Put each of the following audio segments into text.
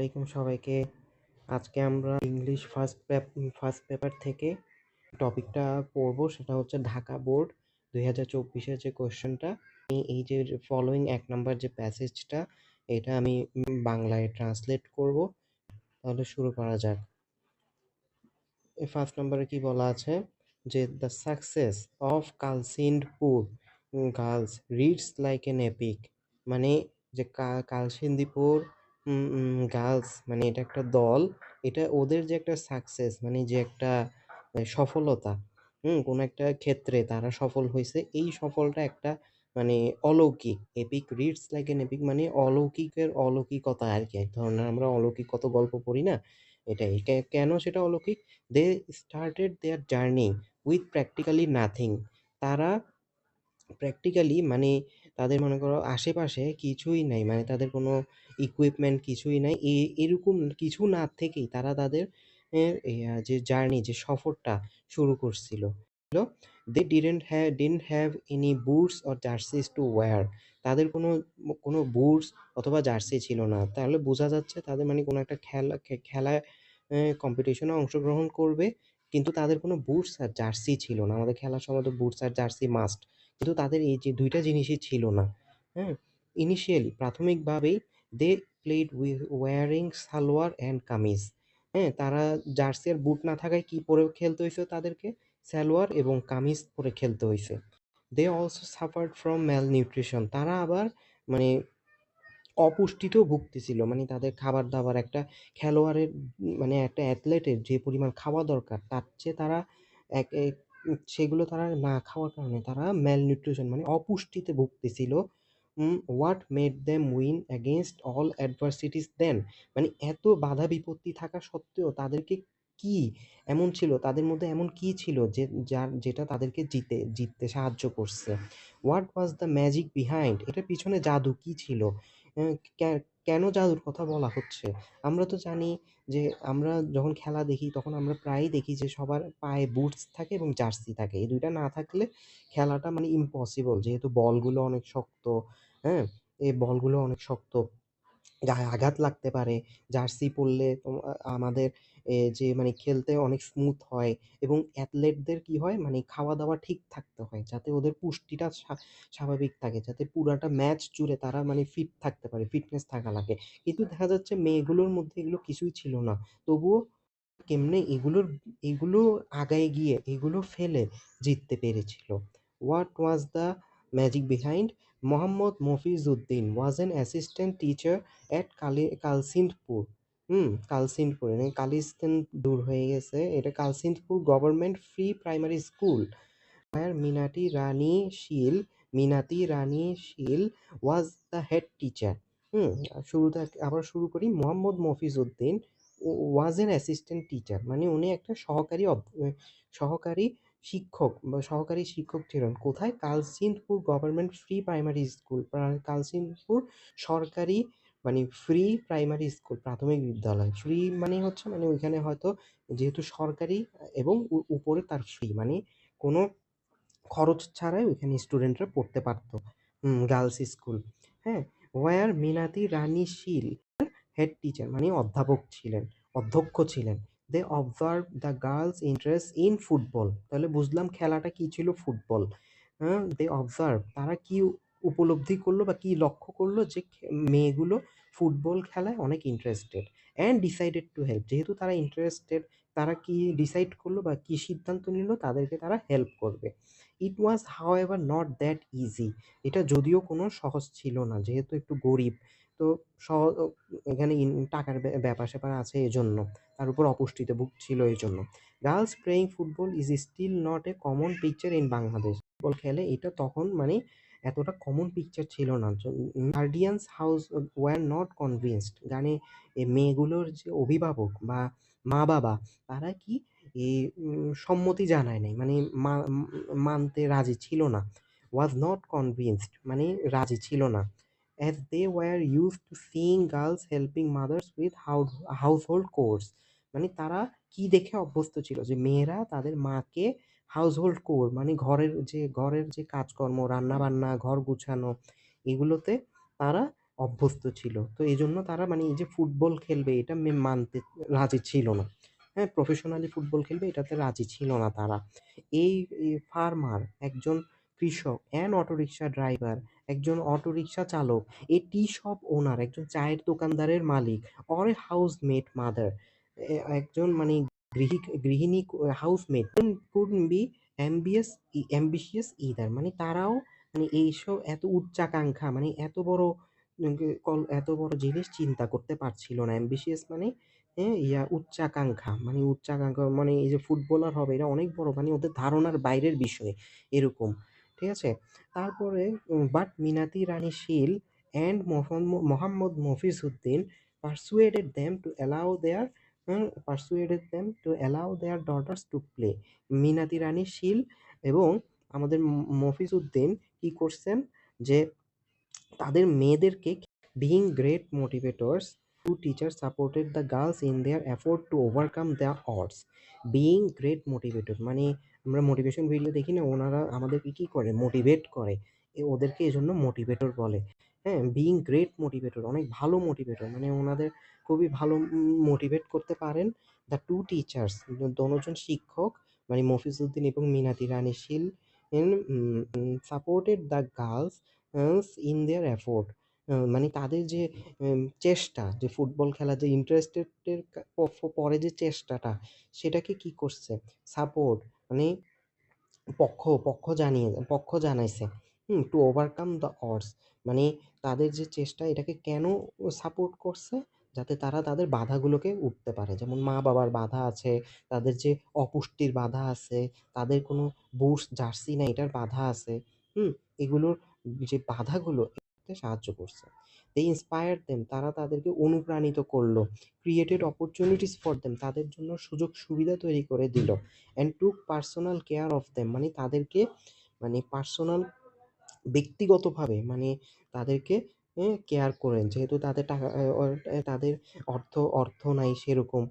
আলাইকুম সবাইকে। আজকে আমরা ইংলিশ ফার্স্ট পেপার থেকে টপিকটা পড়বো, সেটা হচ্ছে ঢাকা বোর্ড 2024-এর যে কোয়েশ্চেনটা। এই যে ফলোইং 1 নাম্বার যে প্যাসেজটা, এটা আমি বাংলায় ট্রান্সলেট করব। তাহলে শুরু করা যাক। ফার্স্ট নাম্বারে কি বলা আছে যে the success of Kalsindpur girls reads like an epic. মানে যে কালসিন্দিপুর গার্লস, মানে এটা একটা দল, এটা ওদের যে একটা সাকসেস, মানে যে একটা সফলতা, কোনো একটা ক্ষেত্রে তারা সফল হয়েছে, এই সফলটা একটা মানে অলৌকিক। Epic reads like an epic মানে অলৌকিকের অলৌকিকতা আর কি। এক ধরনের আমরা অলৌকিক কত গল্প পড়ি না, এটাই। কেন সেটা অলৌকিক? They started their journey with practically nothing. তারা প্র্যাকটিক্যালি মানে তাদের মনে করো আশেপাশে কিছুই নাই, মানে তাদের কোনো ইকুইপমেন্ট কিছুই নাই। এরকম কিছু না থেকেই তারা তাদের যে জার্নি, যে সফরটা শুরু করছিল। They didn't have any boots or jerseys to wear. তাদের কোনো বুটস অথবা জার্সি ছিল না। তাহলে বোঝা যাচ্ছে তাদের মানে কোনো একটা খেলায় কম্পিটিশনে অংশগ্রহণ করবে, কিন্তু তাদের কোনো বুটস আর জার্সি ছিল না। আমাদের খেলার সময় তো বুটস আর জার্সি মাস্ট, কিন্তু তাদের এই যে ২ টা জিনিসই ছিল না। হ্যাঁ? ইনিশিয়ালি প্রাথমিকভাবেই they played with wearing salwar and kameez. হ্যাঁ? তারা জার্সি আর বুট না থাকায় কি পরে খেলতে হইছে তাদেরকে? সালোয়ার এবং কামিজ পরে খেলতে হইছে। They also suffered from malnutrition. তারা আবার মানে অপুষ্টিতেও ভুগতেছিল। মানে তাদের খাবার-দাবার একটা খেলোয়াড়ের মানে একটা অ্যাথলেটের যে পরিমাণ খাওয়া দরকার, তার চেয়ে তারা এক এক সেগুলো তারা না খাওয়ার কারণে তারা malnutrition মানে অপুষ্টিতে ভুগতেছিল। What made them win against all adversities then. মানে এত বাধা বিপত্তি থাকা সত্ত্বেও তাদেরকে কি এমন ছিল, তাদের মধ্যে এমন কি ছিল যে যেটা তাদেরকে জিততে সাহায্য করছে? What was the magic behind? এটার পিছনে জাদু কি ছিল? অ্যা ক্যা কেন জাদুর কথা বলা হচ্ছে? আমরা তো জানি যে আমরা যখন খেলা দেখি তখন আমরা প্রায়ই দেখি যে সবার পায়ে বুটস থাকে এবং জার্সি থাকে। এই ২ টা না থাকলে খেলাটা মানে ইম্পসিবল। যেহেতু বলগুলো অনেক শক্ত, হ্যাঁ? এই বলগুলো অনেক শক্ত। গায়ে আঘাত লাগতে পারে। জার্সি পরলে আমাদের যে মানে খেলতে অনেক স্মুথ হয় এবং অ্যাথলেটদের কি হয় মানে খাওয়া-দাওয়া ঠিক থাকতে হয়। যাতে ওদের পুষ্টিটা স্বাভাবিক থাকে। যাতে পুরাটা ম্যাচ জুড়ে তারা মানে ফিট থাকতে পারে, ফিটনেস থাকা লাগে। কিন্তু দেখা যাচ্ছে মেয়েগুলোর মধ্যে এগুলো কিছুই ছিল না। তবুও কেমনে এগুলো আগায় গিয়ে এগুলো ফেলে জিততে পেরেছিল। What was the magic behind? Mohammad Mofizuddin was an assistant teacher at কালসিন্ডপুর। কালসিন্ডপুর মানে কালিস্তান দূর হয়ে গেছে। এটা Kalsindpur government free primary school where Minati Rani Shil was the head teacher. Hmm? শুরুতে আবার শুরু করি। Mohammad Mofizuddin was an assistant teacher মানে উনি একটা সহকারী শিক্ষক বা সহকারী শিক্ষক ছিলেন। কোথায়? কালসিন্ডপুর গভর্নমেন্ট ফ্রি প্রাইমারি স্কুল। কালসিন্ডপুর সরকারি মানে ফ্রি প্রাইমারি স্কুল, প্রাথমিক বিদ্যালয়। ফ্রি মানে হচ্ছে মানে ওইখানে হয়তো যেহেতু সরকারি এবং উপরে তার ফ্রি মানে কোনো খরচ ছাড়াই ওইখানে স্টুডেন্টরা পড়তে পারতো। Girls school. হ্যাঁ? Where Minati Rani Shil head teacher মানে অধ্যক্ষ ছিলেন। They observe the girls interest in football. তাহলে বুঝলাম খেলাটা কি ছিল? ফুটবল। দে অবজার্ভ তারা কি উপলব্ধি করলো বা কি লক্ষ্য করলো যে মেয়েগুলো ফুটবল খেলায় অনেক interested and decided to help. যেহেতু তারা ইন্টারেস্টেড, তারা কি ডিসাইড করলো বা কি সিদ্ধান্ত নিল? তাদেরকে তারা হেল্প করবে। ইট ওয়াজ হাউএভার নট দ্যাট ইজি। এটা যদিও কোনো সহজ ছিল না। যেহেতু একটু গরিব, তো সহ এখানে টাকার ব্যাপার-স্যাপার আছে এজন্য। তার উপর অপুষ্টিতে ভুগছিল এজন্য। Girls playing football is still not a common picture in Bangladesh. Football খেলে এটা তখন মানে এতটা কমন পিকচার ছিল না। Guardians house were not convinced. মানে এই মেয়েগুলোর যে অভিভাবক বা মা-বাবা, তারা কি এই সম্মতি জানায় নাই। মানে মানতে রাজি ছিল না। ওয়াজ নট কনভিন্সড মানে রাজি ছিল না। as they were used to seeing girls helping mothers with household chores. মানে তারা কি দেখে অভ্যস্ত ছিল? যে মেয়েরা তাদের মাকে হাউসহোল্ড কোর মানে ঘরের যে কাজকর্ম, রান্না-বান্না, ঘর গুছানো, এগুলোতে তারা অভ্যস্ত ছিল। তো এজন্য তারা মানে এই যে ফুটবল খেলবে এটা মানতে রাজি ছিল না। হ্যাঁ? প্রফেশনালি ফুটবল খেলবে এটাতে রাজি ছিল না তারা। এই ফার্মার, একজন কৃষক অ্যান্ড অটোরিকশা ড্রাইভার, একজন অটোরিকশা চালক, এ টি শপ ওনার, একজন চায়ের দোকানদারের মালিক, অর এ হাউসমেট মাদার, একজন মানে গৃহিণী housemate couldn't be ambitious either, মানে তারাও মানে এইসব এত উচ্চাকাঙ্ক্ষা মানে এত বড় জিনিস চিন্তা করতে পারছিল না। অ্যাম্বিশিয়াস মানে উচ্চাকাঙ্ক্ষা মানে মানে এই যে ফুটবলার হবে এটা অনেক বড়, মানে ওদের ধারণার বাইরের বিষয় এরকম। ঠিক আছে? তারপরে but Minati Rani Shil and Mohammad Mofizuddin persuaded them to allow their daughters to play. Minati Rani Shil এবং আমাদের মফিজউদ্দিন কি করছেন যে তাদের মেয়েদেরকে being great motivators, two teachers supported the girls in their effort to overcome their odds. being great motivator মানে আমরা মোটিভেশন ভিডিও দেখি না, ওনারা আমাদেরকে কি করে মোটিভেট করে, ওদেরকে এজন্য মোটিভেটর বলে। হ্যাঁ, বিইং গ্রেট মোটিভেটর, অনেক ভালো মোটিভেটর, মানে ওনাদের খুবই ভালো মোটিভেট করতে পারেন। দ্য টু টিচার্স, দোনোজন শিক্ষক মানে মফিজউদ্দিন এবং Minati Rani Shil supported the girls in their effort, মানে তাদের যে চেষ্টা, যে ফুটবল খেলার যে ইন্টারেস্টেড এর পরে যে চেষ্টাটা সেটাকে কি করছে সাপোর্ট, মানে পক্ষ জানাইছে। টু ওভারকাম দ্য অডস, মানে তাদের যে চেষ্টা এটাকে কেন সাপোর্ট করছে? যাতে তারা তাদের বাধাগুলোকে উঠতে পারে। যেমন মা-বাবার বাধা আছে, তাদের যে অপুষ্টির বাধা আছে, তাদের কোনো বুটস, জার্সি নাই এটার বাধা আছে। হুম? এগুলোর যে বাধাগুলো এড়াতে সাহায্য করছে। they inspired them, তারা তাদেরকে অনুপ্রাণিত করলো। created opportunities for them, তাদের জন্য সুযোগ সুবিধা তৈরি করে দিল। and took personal care of them, মানে তাদেরকে মানে পার্সোনাল ব্যক্তিগতভাবে মানে তাদেরকে কেয়ার করেন। যেহেতু তাদের টাকা তাদের অর্থ নাই সেরকম।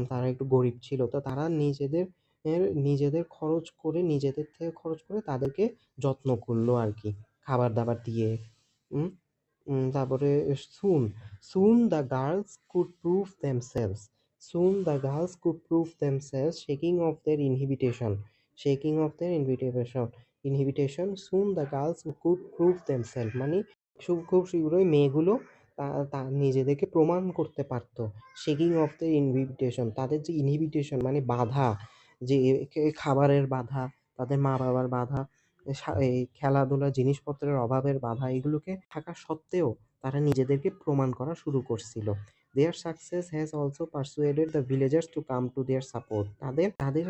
তারা একটু গরিব ছিল। তো তারা নিজেদের খরচ করে, নিজেদের থেকে খরচ করে তাদেরকে যত্ন করলো আরকি। খাবার-দাবার দিয়ে। উম তারপরে soon, soon the girls could prove themselves. Soon the girls could prove themselves, shaking off their inhibition. Soon the girls could prove themselves, মানে খুব শীঘ্রই মেয়েগুলো নিজেদেরকে প্রমাণ করতে পারত। শেকিং অফ their inhibition, তাদের যে ইনহিবিটেশন মানে বাধা, যে খাবারের বাধা, তাদের মা-বাবার বাধা, এই খেলাধুলার জিনিসপত্রের অভাবের বাধা, এগুলোকে থাকা সত্ত্বেও তারা নিজেদেরকে প্রমাণ করা শুরু করছিল। Their success has also persuaded the villagers to come to their support. তাদের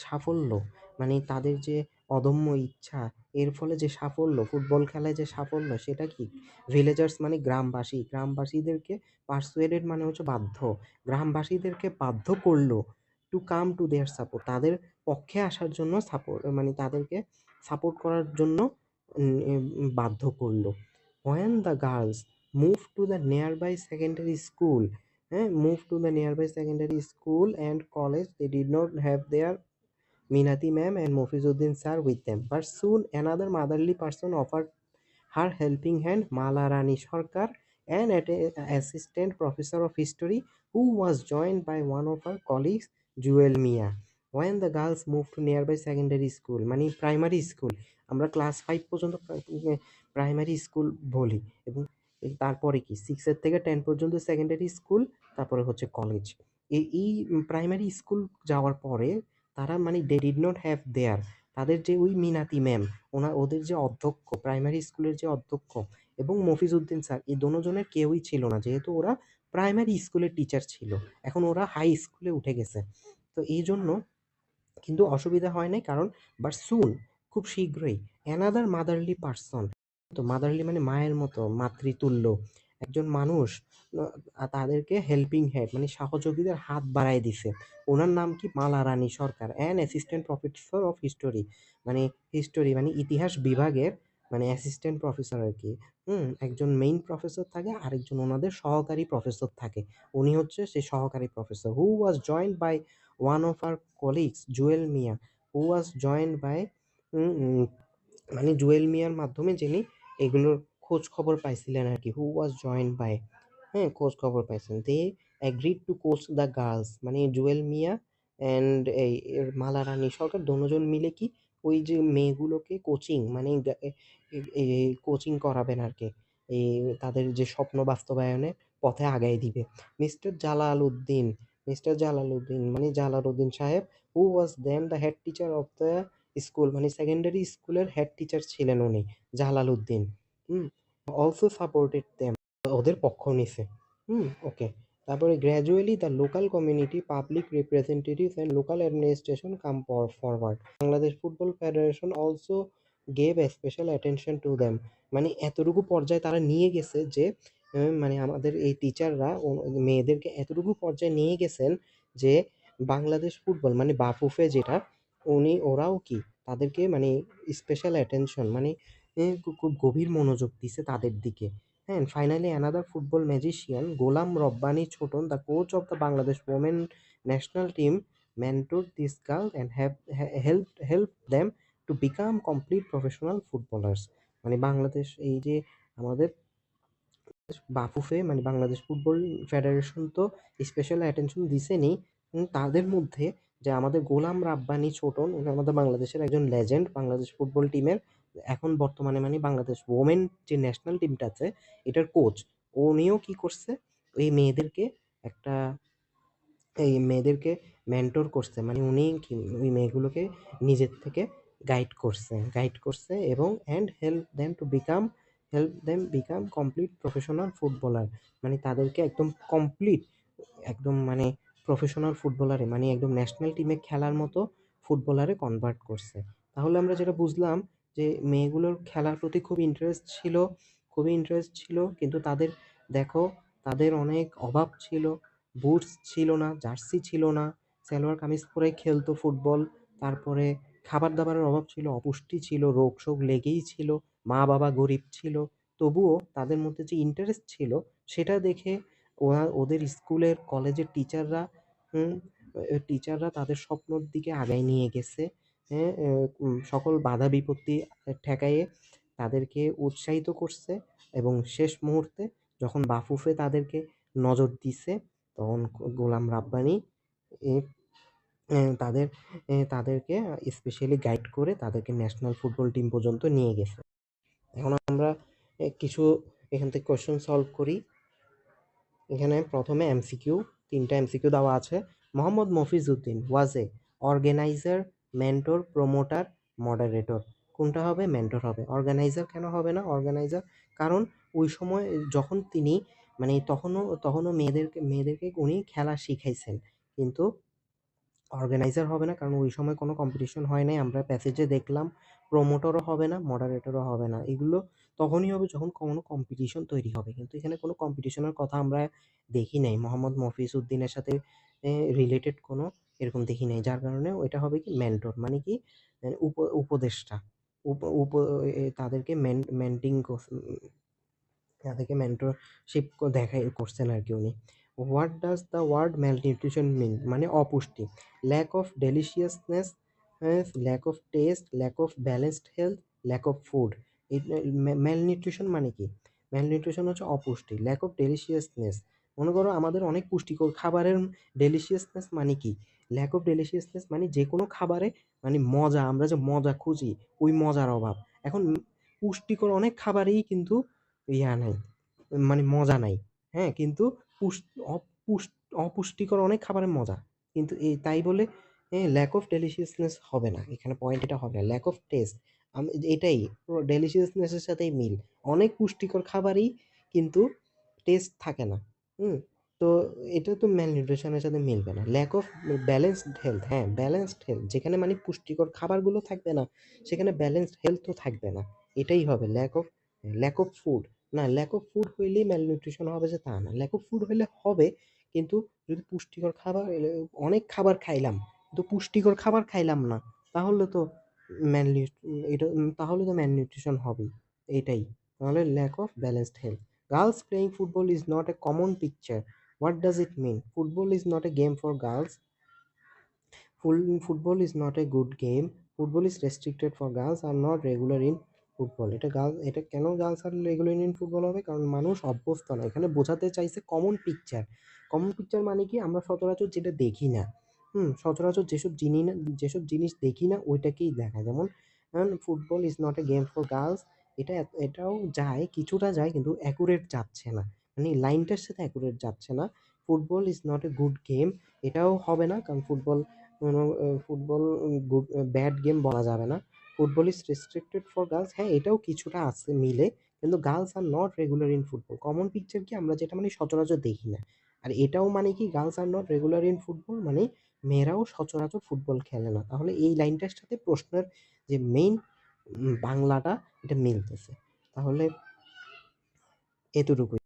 সাফল্য মানে তাদের যে অদম্য ইচ্ছা, এর ফলে যে সাফল্য, ফুটবল খেলায় যে সাফল্য সেটা কি? ভিলেজার্স মানে গ্রামবাসীদেরকে persuaded মানে হচ্ছে বাধ্য। গ্রামবাসীদেরকে বাধ্য করল to come to their support, তাদের পক্ষে আসার জন্য মানে তাদেরকে সাপোর্ট করার জন্য বাধ্য করল। When the girls moved to the nearby secondary school, and college, they did not have their Minati ma'am and Mofizuddin sir with them. But soon another motherly person offered her helping hand, Mala Rani Sarkar, an assistant professor of history who was joined by one of her colleagues, Jewel Mia. When the girls moved to nearby secondary school, মানে primary school, আমরা class 5 পর্যন্ত primary school বলি, এবং তারপরে কি 6 এর থেকে 10 পর্যন্ত সেকেন্ডারি স্কুল, তারপরে হচ্ছে কলেজ। এই প্রাইমারি স্কুল যাওয়ার পরে তারা মানে they did not have their, তাদের যে ওই মিনাতি ম্যাম, ওদের যে অধ্যক্ষ, প্রাইমারি স্কুলের যে অধ্যক্ষ এবং মফিজউদ্দিন স্যার, এই দোনোজনের কেউই ছিল না, যেহেতু ওরা প্রাইমারি স্কুলের টিচার ছিল। এখন ওরা হাই স্কুলে উঠে গেছে। তো এইজন্য কিন্তু অসুবিধা হয় নাই, কারণ বাট সুন, খুব শীঘ্রই, অ্যানাদার মাদারলি পারসন, তো মাদারলি মানে মায়ের মতো, মাতৃতুল্য একজন মানুষ তাদেরকে হেল্পিং হ্যান্ড মানে সহযোগীদের হাত বাড়ায় দিছে। ওনার নাম কি? Mala Rani Sarkar, an assistant professor of history, মানে মানে ইতিহাস বিভাগের মানে অ্যাসিস্ট্যান্ট প্রফেসর আর কি। একজন মেইন প্রফেসর থাকে, আরেকজন ওনাদের সহকারী প্রফেসর থাকে। উনি হচ্ছে সেই সহকারী professor. Who was joined by one of our colleagues, Jewel Mia, who was joined by মানে জুয়েল মিয়ার মাধ্যমে যিনি এগুলোর খোঁজ খবর পাইছিলেন আর কি, হু ওয়াজ জয়েন্ড বাই, হ্যাঁ খোঁজ খবর পাইছেন, they agreed to coach the girls, মানে জুয়েল মিয়া অ্যান্ড এই মালা রানী সরকার দোনোজন মিলে কি ওই যে মেয়েগুলোকে কোচিং মানে কোচিং করাবেন আর কি, এই তাদের যে স্বপ্ন বাস্তবায়নের পথে আগায় দিবে। মিস্টার জালাল উদ্দিন, মিস্টার জালাল উদ্দিন মানে জালাল উদ্দিন সাহেব, who was then the head teacher of the school, মানে সেকেন্ডারি স্কুলের হেড টিচার ছিলেন উনি, Jalal Uddin. Hmm, also supported them, ওদের পক্ষ নিছে। ওকে। তারপরে gradually the local community public representatives and local administration come forward, Bangladesh football federation also gave a special attention to them, মানে এতটুকু পর্যায়ে তারা নিয়ে গেছে যে মানে আমাদের এই টিচাররা মেয়েদেরকে এতটুকু পর্যায়ে নিয়ে গেছেন যে বাংলাদেশ ফুটবল মানে বাফুফে যেটা, ওরাও কি তাদেরকে মানে স্পেশাল অ্যাটেনশন মানে খুব গভীর মনোযোগ দিছে তাদের দিকে। হ্যাঁ, finally another football magician Golam Rabbani Choton, the coach of the Bangladesh women national team, mentored these girls and have helped them to become complete professional footballers, মানে বাংলাদেশ এই যে আমাদের বাফুফে মানে বাংলাদেশ ফুটবল ফেডারেশন তো স্পেশাল অ্যাটেনশন দিছেনই, তাদের মধ্যে যে আমাদের গোলাম রাব্বানী ছোটন উনি আমাদের বাংলাদেশের একজন লেজেন্ড বাংলাদেশ ফুটবল টিমের, এখন বর্তমানে মানে বাংলাদেশ ওমেন যে ন্যাশনাল টিমটা আছে এটার কোচ, উনিও কি করছে এই মেয়েদেরকে একটা এই মেয়েদেরকে মেন্টর করছে, মানে উনি কি ওই মেয়েগুলোকে নিজের থেকে গাইড করছে এবং help them become complete professional footballer, মানে তাদেরকে একদম কমপ্লিট একদম মানে প্রফেশনাল ফুটবলারে মানে একদম ন্যাশনাল টিমে খেলার মতো ফুটবলারে কনভার্ট করছে। তাহলে আমরা যেটা বুঝলাম যে মেয়েগুলোর খেলার প্রতি খুবই ইন্টারেস্ট ছিল কিন্তু তাদের দেখো তাদের অনেক অভাব ছিল, বুটস ছিল না, জার্সি ছিল না, সালোয়ার কামিজ পরে খেলতো ফুটবল, তারপরে খাবার দাবারের অভাব ছিল, অপুষ্টি ছিল, রোগ শোক লেগেই ছিল, মা বাবা গরিব ছিল, তবুও তাদের মধ্যে যে ইন্টারেস্ট ছিল সেটা দেখে ওদের স্কুলের কলেজের টিচাররা তাদের স্বপ্নর দিকে আগায় নিয়ে গেছে। হ্যাঁ, সকল বাধা বিপত্তি ঠেকাইয়ে তাদেরকে উৎসাহিত করছে এবং শেষ মুহূর্তে যখন বাফুফে তাদেরকে নজর দিছে তখন গোলাম রাব্বানী এ তাদের তাদেরকে স্পেশালি গাইড করে তাদেরকে ন্যাশনাল ফুটবল টিম পর্যন্ত নিয়ে গেছে। এখন আমরা কিছু এখান থেকে কোয়েশ্চেন সলভ করি। এখানে প্রথমে এমসিকিউ, ৩টা এমসিকিউ দেওয়া আছে। মোহাম্মদ মফিজউদ্দিন ওয়াজ এ অর্গানাইজার, মেন্টর, প্রমোটার, মডারেটর, কোনটা হবে? মেন্টর হবে। অর্গানাইজার কেন হবে না? অর্গানাইজার কারণ ওই সময় যখন তিনি মানে তখনও মেয়েদেরকে উনি খেলা শিখাইছেন, কিন্তু অর্গানাইজার হবে না কারণ ওই সময় কোনো কম্পিটিশন হয় নাই, আমরা প্যাসেজে দেখলাম। প্রমোটরও হবে না, মডারেটরও হবে না, এগুলো তখনই হবে যখন কোনো কম্পিটিশন তৈরি হবে, কিন্তু এখানে কোনো কম্পিটিশনের কথা আমরা দেখি নাই, মোহাম্মদ মফিজ উদ্দিনের সাথে রিলেটেড কোনো এরকম দেখি নাই, যার কারণে ওইটা হবে কি মেন্টর, মানে কি উপদেষ্টা, তাদেরকে মেন্টিং তাদেরকে মেন্টরশিপ করছেন আর কি উনি। What does the word malnutrition mean? মানে অপুষ্টি। Lack of deliciousness, lack of taste, lack of balanced health, lack of food. এই ম্যালনিউট্রিশন মানে কি? ম্যালনিউট্রিশন হচ্ছে অপুষ্টি। ল্যাক অফ ডেলিশিয়াসনেস, মনে করো আমাদের অনেক পুষ্টিকর খাবারের ডেলিশিয়াসনেস মানে কি? ল্যাক অফ ডেলিশিয়াসনেস মানে যে কোনো খাবারে মানে মজা, আমরা যে মজা খুঁজি ওই মজার অভাব। এখন পুষ্টিকর অনেক খাবারেই কিন্তু নাই, মানে মজা নাই। হ্যাঁ, কিন্তু পুষ অপুষ অপুষ্টিকর অনেক খাবারের মজা। কিন্তু তাই বলে ল্যাক অফ ডেলিশিয়াসনেস হবে না। এখানে পয়েন্ট এটা হবে না। ল্যাক অফ টেস্ট, এটাই ডেলিশিয়াসনেস এর সাথেই মিল। অনেক পুষ্টিকর খাবারই কিন্তু টেস্ট থাকে না। হুম? তো এটা তো ম্যালনিউট্রিশন এর সাথে মিলবে না। ল্যাক অফ ব্যালেন্সড হেলথ, হ্যাঁ, ব্যালেন্সড হেলথ যেখানে মানে পুষ্টিকর খাবারগুলো থাকবে না, সেখানে ব্যালেন্সড হেলথও থাকবে না। এটাই হবে ল্যাক অফ ফুড। না, ল্যাক অফ ফুড হইলেই ম্যালনিউট্রিশন হবে যে তা না। ল্যাক অফ ফুড হইলে হবে, কিন্তু যদি পুষ্টিকর খাবার অনেক খাবার খাইলাম কিন্তু পুষ্টিকর খাবার খাইলাম না, তাহলে তো ম্যালনিউ তাহলে তো ম্যালনিউট্রিশন হবেই। এটাই। তাহলে lack of balanced health. Girls playing football is not a common picture. What does it mean? Football is not a game for girls. Football is not a good game. Football is restricted for girls are not regular in football. এটা কেন girls are regular in football হবে? কারণ মানুষ অভ্যস্ত না। এখানে বোঝাতে চাইছে কমন পিকচার। কমন পিকচার মানে কি? আমরা সচরাচর যেটা দেখি না। সচরাচর যেসব জিনিস দেখি না ওইটাকেই দেখায়। যেমন football is not a game for girls. এটাও যায়, কিছুটা যায় কিন্তু অ্যাকুরেট যাচ্ছে না। মানে লাইনটার সাথে অ্যাকুরেট যাচ্ছে না। Football is not a good game, এটাও হবে না। কারণ ফুটবল ব্যাড গেম বলা যাবে না। Football is restricted for girls, হ্যাঁ, এটাও কিছুটা আছে মিলে। কিন্তু girls are not regular in football. Common picture কি? আমরা যেটা মানে সচরাচর দেখি না। আর এটাও মানে কি? Girls are not regular in football মানে মেয়েরাও সচরাচর ফুটবল খেলে না। তাহলে এই লাইনটার সাথে প্রশ্নের যে মেইন বাংলাটা এটা মিলতেছে। তাহলে এতটুকুই।